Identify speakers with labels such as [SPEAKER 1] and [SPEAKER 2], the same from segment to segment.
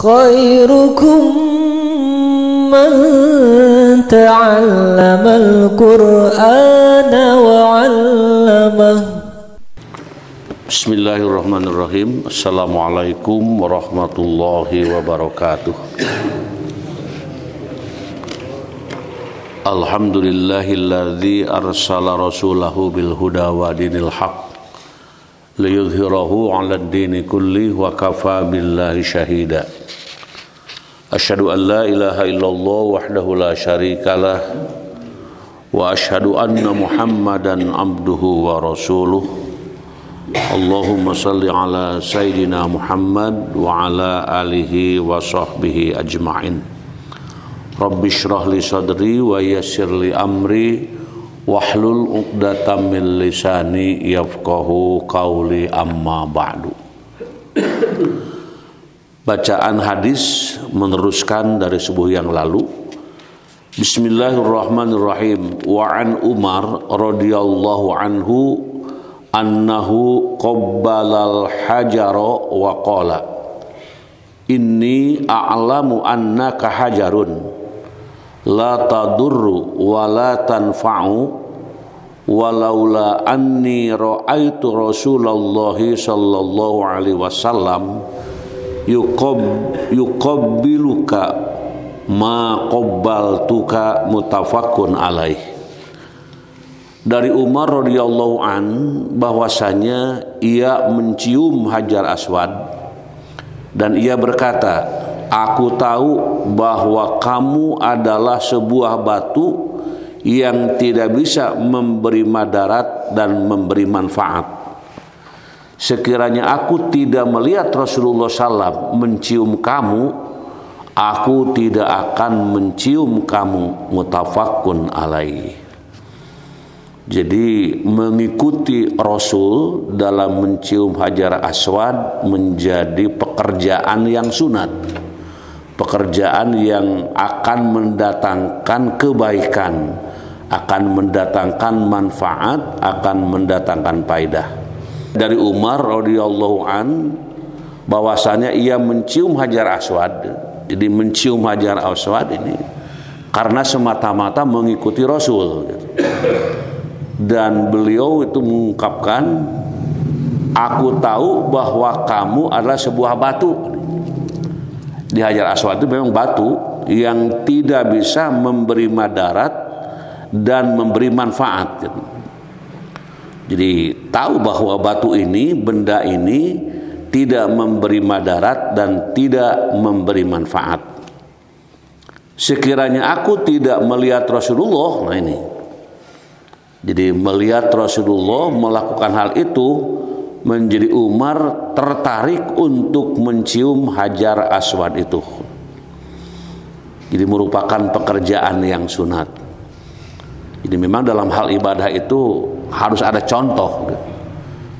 [SPEAKER 1] خيركم من تعلم القرآن وعلمه.
[SPEAKER 2] Bismillahirrahmanirrahim. Assalamualaikum warahmatullahi wabarakatuh. Alhamdulillahilladzi arsala rasulahu bil huda wa dinil haq liyudhhirahu 'alad dini kulli wa kafa billahi syahida. Asyhadu an la ilaha illallah wahdahu la syarikalah wa asyhadu anna Muhammadan abduhu wa rasuluh. Allahumma salli ala sayyidina Muhammad wa ala alihi wa sahbihi ajma'in. Rabbi shrah li sadri wa yassir li amri wahlul 'uqdatam min lisani yafqahu qawli, amma ba'du. Bacaan hadis meneruskan dari subuh yang lalu. Bismillahirrahmanirrahim. Wa an Umar radhiyallahu anhu annahu qabbalal hajara wa qala inni a'lamu annaka hajarun la tadurru wa la tanfa'u walaula anni ra'aitu Rasulullahi sallallahu alaihi wasallam yuqabbiluka ma qabbaltuka, muttafaqun alaih. Dari Umar radhiyallahu an bahwasanya ia mencium Hajar Aswad dan ia berkata, aku tahu bahwa kamu adalah sebuah batu yang tidak bisa memberi madarat dan memberi manfaat. Sekiranya aku tidak melihat Rasulullah SAW mencium kamu, aku tidak akan mencium kamu, muttafaqun alaih. Jadi mengikuti Rasul dalam mencium Hajar Aswad menjadi pekerjaan yang sunat, pekerjaan yang akan mendatangkan kebaikan, akan mendatangkan manfaat, akan mendatangkan faedah. Dari Umar radhiyallahu an bahwasanya ia mencium Hajar Aswad. Jadi mencium Hajar Aswad ini karena semata-mata mengikuti Rasul. Dan beliau itu mengungkapkan, aku tahu bahwa kamu adalah sebuah batu. Di Hajar Aswad itu memang batu yang tidak bisa memberi madarat dan memberi manfaat. Jadi tahu bahwa batu ini, benda ini tidak memberi madarat dan tidak memberi manfaat. Sekiranya aku tidak melihat Rasulullah, nah ini. Jadi melihat Rasulullah melakukan hal itu menjadi Umar tertarik untuk mencium Hajar Aswad itu. Jadi merupakan pekerjaan yang sunat. Jadi memang dalam hal ibadah itu harus ada contoh.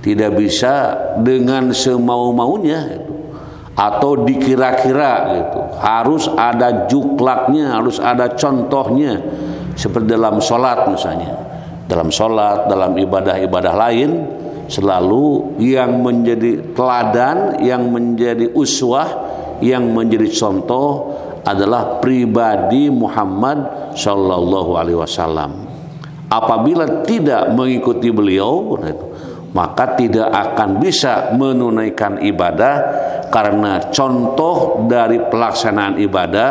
[SPEAKER 2] Tidak bisa dengan semau-maunya atau dikira-kira gitu. Harus ada juklaknya, harus ada contohnya. Seperti dalam sholat misalnya. Dalam sholat, dalam ibadah-ibadah lain, selalu yang menjadi teladan, yang menjadi uswah, yang menjadi contoh adalah pribadi Muhammad sallallahu alaihi wasallam. Apabila tidak mengikuti beliau, maka tidak akan bisa menunaikan ibadah, karena contoh dari pelaksanaan ibadah,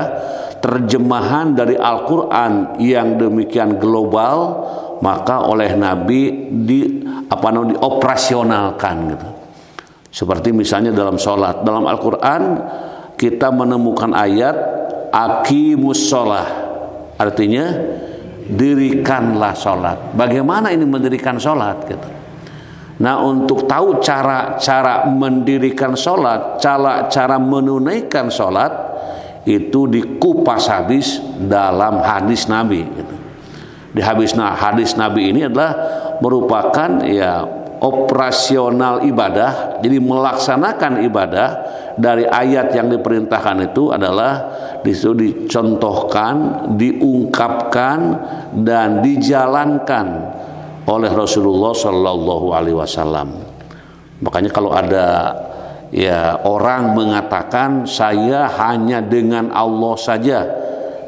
[SPEAKER 2] terjemahan dari Al-Quran yang demikian global, maka oleh Nabi dioperasionalkan gitu. Seperti misalnya dalam sholat, dalam Al-Quran kita menemukan ayat aqimus sholah, artinya dirikanlah sholat. Bagaimana ini mendirikan sholat gitu. Nah, untuk tahu cara mendirikan sholat, cara menunaikan sholat, itu dikupas habis dalam hadis Nabi gitu. Di hadis Nabi ini adalah merupakan operasional ibadah. Jadi melaksanakan ibadah dari ayat yang diperintahkan itu adalah disitu dicontohkan, diungkapkan dan dijalankan oleh Rasulullah Shallallahu Alaihi Wasallam. Makanya kalau ada Ya, orang mengatakan saya hanya dengan Allah saja,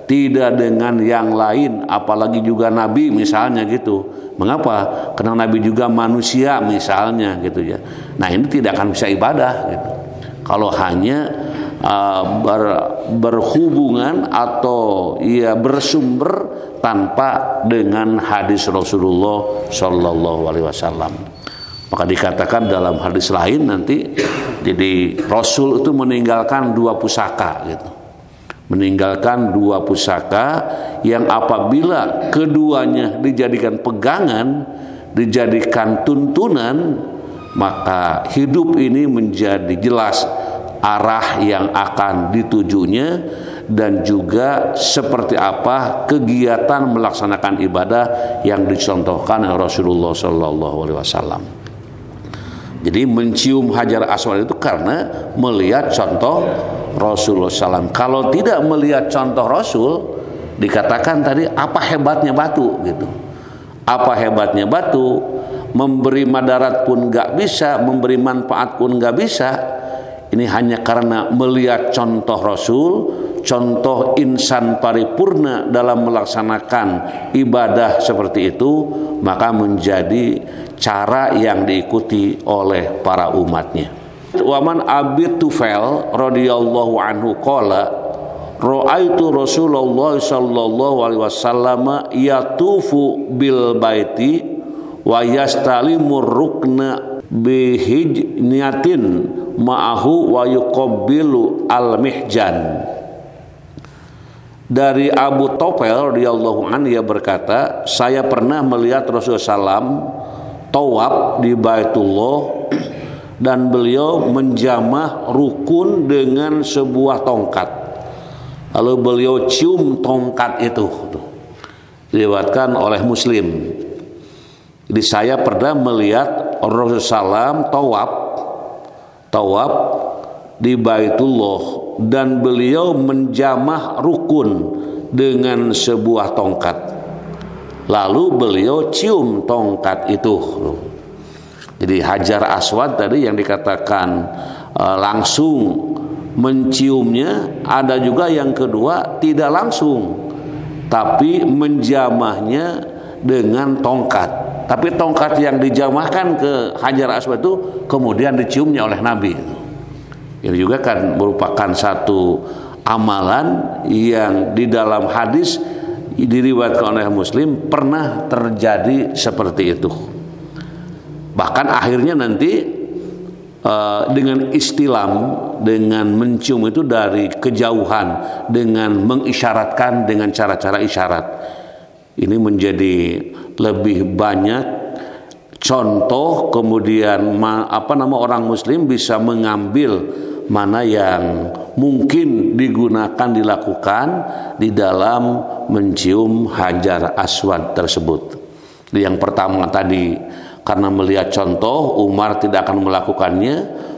[SPEAKER 2] tidak dengan yang lain, apalagi juga Nabi misalnya gitu. Mengapa? Karena Nabi juga manusia misalnya gitu ya. Nah, ini tidak akan bisa ibadah gitu. Kalau hanya berhubungan atau ya bersumber tanpa dengan hadis Rasulullah Shallallahu Alaihi Wasallam. Maka dikatakan dalam hadis lain nanti, jadi Rasul itu meninggalkan 2 pusaka gitu. Meninggalkan 2 pusaka yang apabila keduanya dijadikan pegangan, dijadikan tuntunan, maka hidup ini menjadi jelas arah yang akan ditujunya dan juga seperti apa kegiatan melaksanakan ibadah yang dicontohkan oleh Rasulullah Shallallahu Alaihi Wasallam. Jadi mencium Hajar Aswad itu karena melihat contoh Rasulullah SAW. Kalau tidak melihat contoh Rasul, dikatakan tadi apa hebatnya batu gitu. Apa hebatnya batu? Memberi madarat pun nggak bisa, memberi manfaat pun nggak bisa. Ini hanya karena melihat contoh Rasul, contoh insan paripurna dalam melaksanakan ibadah seperti itu, maka menjadi cara yang diikuti oleh para umatnya. Waman Abi Tufail radhiyallahu anhu qala ra'aitu Rasulullah sallallahu alaihi wasallam yatufu bil baiti wa yastalimur rukna bihijniyatin ma'ahu wa yuqabbilu al-mihjan. Dari Abu Tufail radhiyallahu anhu, ia berkata, saya pernah melihat Rasulullah SAW tawaf di Baitullah dan beliau menjamah rukun dengan sebuah tongkat. Lalu beliau cium tongkat itu. Diriwayatkan oleh Muslim. Jadi saya pernah melihat Rasulullah SAW tawaf di Baitullah dan beliau menjamah rukun dengan sebuah tongkat. Lalu beliau cium tongkat itu. Jadi Hajar Aswad tadi yang dikatakan langsung menciumnya, ada juga yang kedua tidak langsung, tapi menjamahnya dengan tongkat. Tapi tongkat yang dijamahkan ke Hajar Aswad itu kemudian diciumnya oleh Nabi. Ini juga kan merupakan satu amalan yang di dalam hadis diriwayatkan oleh Muslim pernah terjadi seperti itu. Bahkan akhirnya nanti dengan istilam, dengan mencium itu dari kejauhan, dengan mengisyaratkan dengan cara-cara isyarat. Ini menjadi lebih banyak contoh, kemudian orang Muslim bisa mengambil mana yang mungkin digunakan, dilakukan di dalam mencium Hajar Aswad tersebut. Yang pertama tadi karena melihat contoh, Umar tidak akan melakukannya.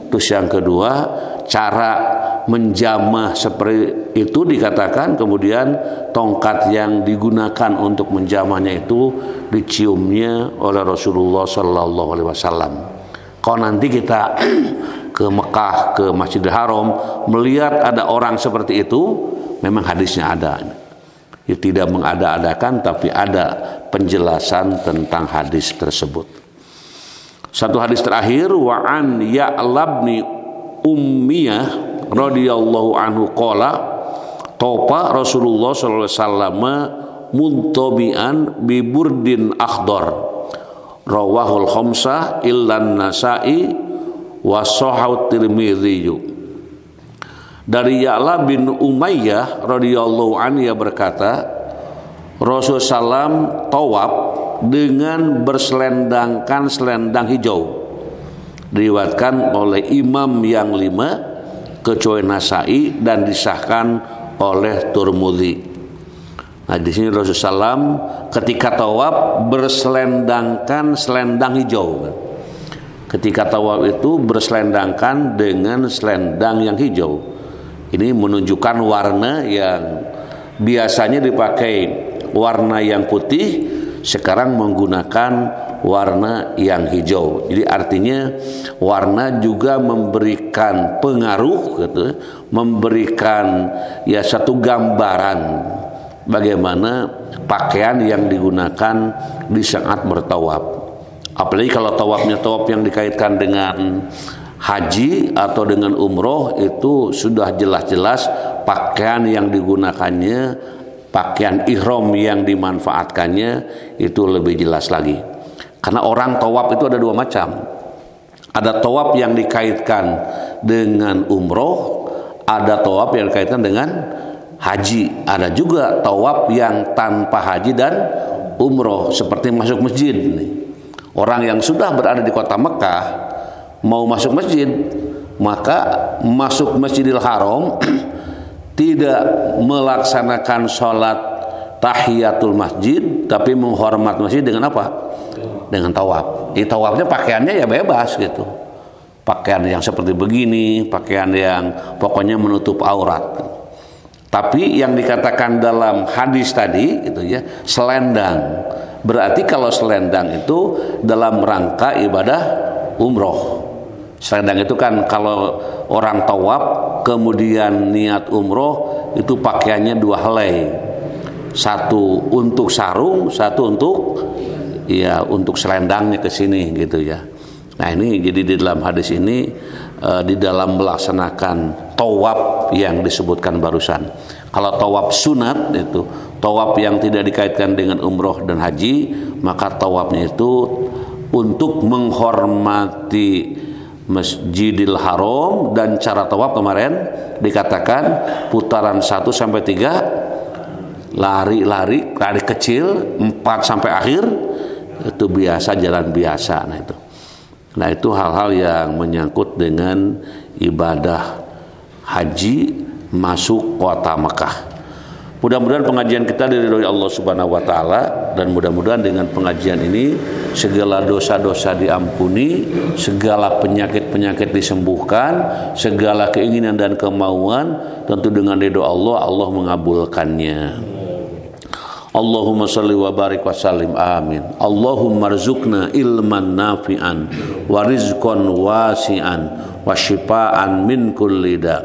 [SPEAKER 2] Terus yang kedua, cara menjamah seperti itu dikatakan, kemudian tongkat yang digunakan untuk menjamahnya itu diciumnya oleh Rasulullah Shallallahu Alaihi Wasallam. Kalau nanti kita ke Mekah, ke Masjidil Haram, melihat ada orang seperti itu, memang hadisnya ada. Ya, tidak mengada-adakan, tapi ada penjelasan tentang hadis tersebut. Satu hadis terakhir, wa an Ya'labni Ummiyah radhiyallahu anhu qala topa Rasulullah sallallahu alaihi wasallam muntabi'an bi burdin akhdar rawahul khamsah illan Nasa'i wa sahahu Tirmidzi. Dari Ya'la bin Umayyah radhiyallahu anhu, ia berkata Rasulullah SAW tawaf dengan berselendangkan selendang hijau. Diriwayatkan oleh imam yang 5 kecuali Nasa'i dan disahkan oleh Tirmidzi. Nah, di sini Rasulullah SAW ketika tawaf berselendangkan selendang hijau. Ketika tawaf itu berselendangkan dengan selendang yang hijau. Ini menunjukkan warna yang biasanya dipakai warna yang putih, sekarang menggunakan warna yang hijau. Jadi artinya warna juga memberikan pengaruh gitu, memberikan ya satu gambaran bagaimana pakaian yang digunakan di saat bertawaf. Apalagi kalau tawafnya tawaf yang dikaitkan dengan haji atau dengan umroh, itu sudah jelas-jelas pakaian yang digunakannya, pakaian ihram yang dimanfaatkannya itu lebih jelas lagi. Karena orang tawaf itu ada dua macam. Ada tawaf yang dikaitkan dengan umroh, ada tawaf yang dikaitkan dengan haji. Ada juga tawaf yang tanpa haji dan umroh, seperti masuk masjid nih. Orang yang sudah berada di kota Mekah mau masuk masjid, maka masuk Masjidil Haram tidak melaksanakan sholat tahiyatul masjid, tapi menghormat masjid dengan apa? Dengan tawaf. Di tawafnya pakaiannya ya bebas gitu. Pakaian yang seperti begini, pakaian yang pokoknya menutup aurat. Tapi yang dikatakan dalam hadis tadi itu ya, selendang. Berarti kalau selendang itu dalam rangka ibadah umroh. Selendang itu kan kalau orang tawaf kemudian niat umroh, itu pakaiannya dua helai. Satu untuk sarung, satu untuk selendangnya ke sini gitu ya. Nah ini jadi di dalam hadis ini di dalam melaksanakan tawaf yang disebutkan barusan. Kalau tawaf sunat itu tawaf yang tidak dikaitkan dengan umroh dan haji, maka tawafnya itu untuk menghormati Masjidil Haram, dan cara tawaf kemarin dikatakan putaran 1 sampai 3, lari kecil 4 sampai akhir, itu biasa, jalan biasa. Nah itu hal-hal yang menyangkut dengan ibadah haji masuk kota Mekah. Mudah-mudahan pengajian kita diridhoi Allah Subhanahu wa taala, dan mudah-mudahan dengan pengajian ini segala dosa-dosa diampuni, segala penyakit-penyakit disembuhkan, segala keinginan dan kemauan tentu dengan ridho Allah, Allah mengabulkannya. Allahumma shalli wa barik wa sallim, amin. Allahumma rzuqna ilman nafi'an wa rizqan wasi'an wa shifaan min kulli da.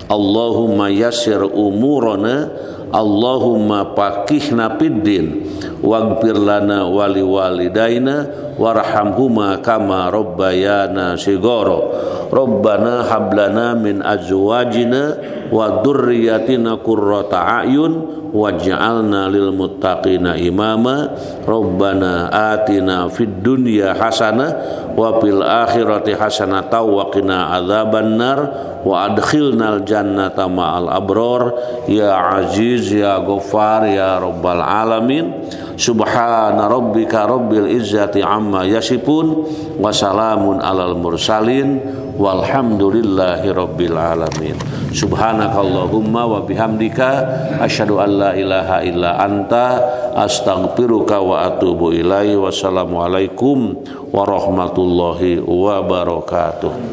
[SPEAKER 2] Allahumma yassir umurana, Allahumma faqihna fiddin, waghfir lana wa liwalidaina warhamhuma kama rabbayana shighara. Rabbana hab lana min azwajina wa dzurriyyatina qurrata a'yun waj'alna lil muttaqina imama. Rabbana atina fid dunya hasanah wa fil akhirati hasanah wa qina adzabannar wa adkhilnal jannata ma'al abrar ya aziz ya ghaffar ya rabbal alamin. Subhana rabbika rabbil izzati amma yasifun wa salamun alal mursalin walhamdulillahi rabbil alamin. Subhanakallahumma wa bihamdika asyhadu an la ilaha illa anta astaghfiruka wa atubu ilaihi. Wassalamualaikum warahmatullahi wabarakatuh.